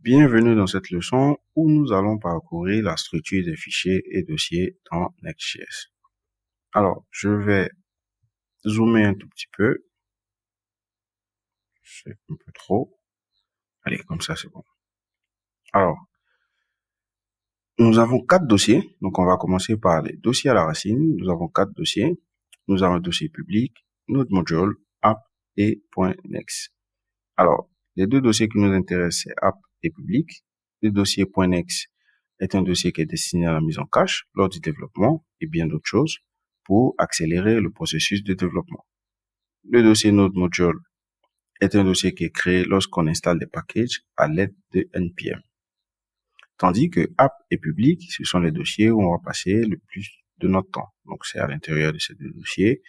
Bienvenue dans cette leçon où nous allons parcourir la structure des fichiers et dossiers dans Next.js. Alors, je vais zoomer un tout petit peu. C'est un peu trop. Allez, comme ça, c'est bon. Alors, nous avons 4 dossiers. Donc, on va commencer par les dossiers à la racine. Nous avons 4 dossiers. Nous avons un dossier public, notre module, app et .next. Alors, les deux dossiers qui nous intéressent, c'est app et public. Le dossier .next est un dossier qui est destiné à la mise en cache lors du développement et bien d'autres choses pour accélérer le processus de développement. Le dossier Node Module est un dossier qui est créé lorsqu'on installe des packages à l'aide de NPM. Tandis que app et public, ce sont les dossiers où on va passer le plus de notre temps. Donc, c'est à l'intérieur de ces deux dossiers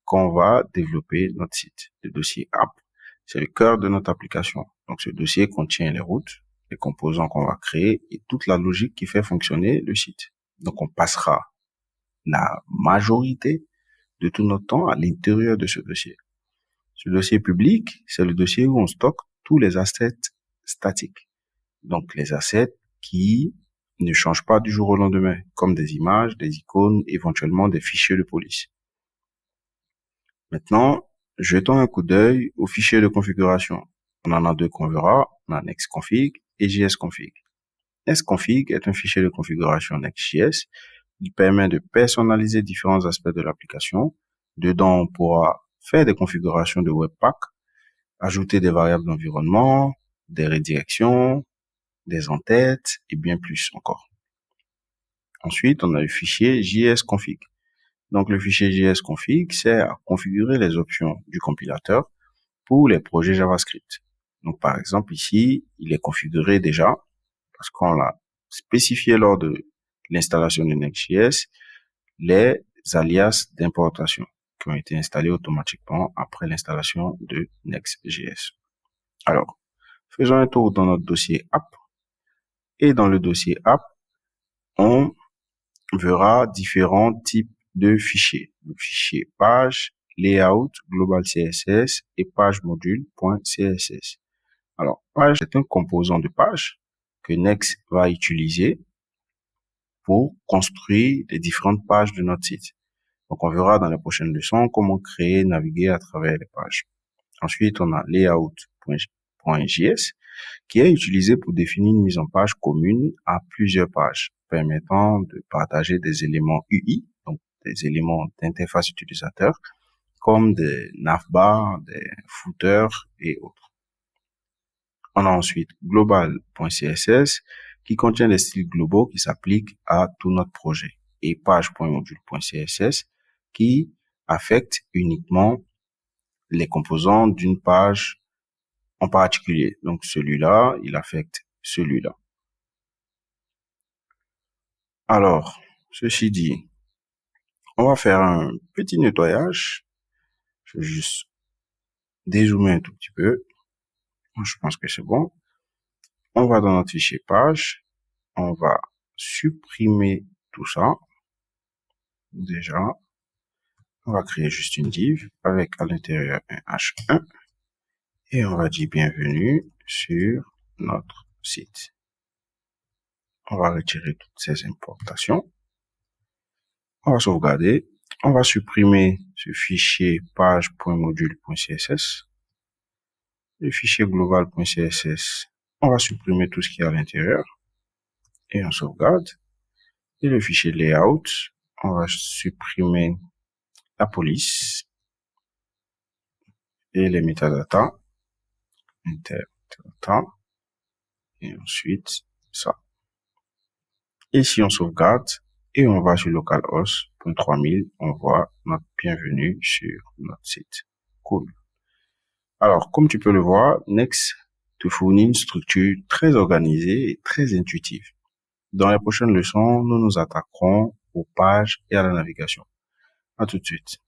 qu'on va développer notre site. Le dossier app, c'est le cœur de notre application. Donc, ce dossier contient les routes, les composants qu'on va créer et toute la logique qui fait fonctionner le site. Donc, on passera la majorité de tout notre temps à l'intérieur de ce dossier. Ce dossier public, c'est le dossier où on stocke tous les assets statiques. Donc, les assets qui ne changent pas du jour au lendemain, comme des images, des icônes, éventuellement des fichiers de police. Maintenant, jetons un coup d'œil aux fichiers de configuration. On en a deux qu'on verra, on a nextconfig et jsconfig. Nextconfig est un fichier de configuration Next.js. Il permet de personnaliser différents aspects de l'application. Dedans, on pourra faire des configurations de Webpack, ajouter des variables d'environnement, des redirections, des entêtes et bien plus encore. Ensuite, on a le fichier jsconfig. Donc, le fichier jsconfig sert à configurer les options du compilateur pour les projets JavaScript. Donc, par exemple, ici, il est configuré déjà parce qu'on l'a spécifié lors de l'installation de Next.js, les alias d'importation qui ont été installés automatiquement après l'installation de Next.js. Alors, faisons un tour dans notre dossier app. Et dans le dossier app, on verra différents types de fichiers. Le fichier page, layout, global CSS et page module.css. Alors, page est un composant de page que Next va utiliser pour construire les différentes pages de notre site. Donc, on verra dans les prochaines leçons comment créer, naviguer à travers les pages. Ensuite, on a layout.js qui est utilisé pour définir une mise en page commune à plusieurs pages, permettant de partager des éléments UI, donc des éléments d'interface utilisateur, comme des navbars, des footers et autres. On a ensuite global.css qui contient des styles globaux qui s'appliquent à tout notre projet et page.module.css qui affecte uniquement les composants d'une page en particulier. Donc, celui-là, il affecte celui-là. Alors, ceci dit, on va faire un petit nettoyage. Je vais juste dézoomer un tout petit peu. Je pense que c'est bon. On va dans notre fichier page. On va supprimer tout ça. Déjà, on va créer juste une div avec à l'intérieur un H1 et on va dire bienvenue sur notre site. On va retirer toutes ces importations. On va sauvegarder. On va supprimer ce fichier page.module.css. Le fichier global.css. On va supprimer tout ce qui est à l'intérieur. Et on sauvegarde. Et le fichier layout. On va supprimer la police. Et les metadata. Metadata. Et ensuite, ça. Et si on sauvegarde, et on va sur localhost.3000, on voit notre bienvenue sur notre site. Cool. Alors, comme tu peux le voir, Next te fournit une structure très organisée et très intuitive. Dans les prochaines leçons, nous nous attaquerons aux pages et à la navigation. À tout de suite.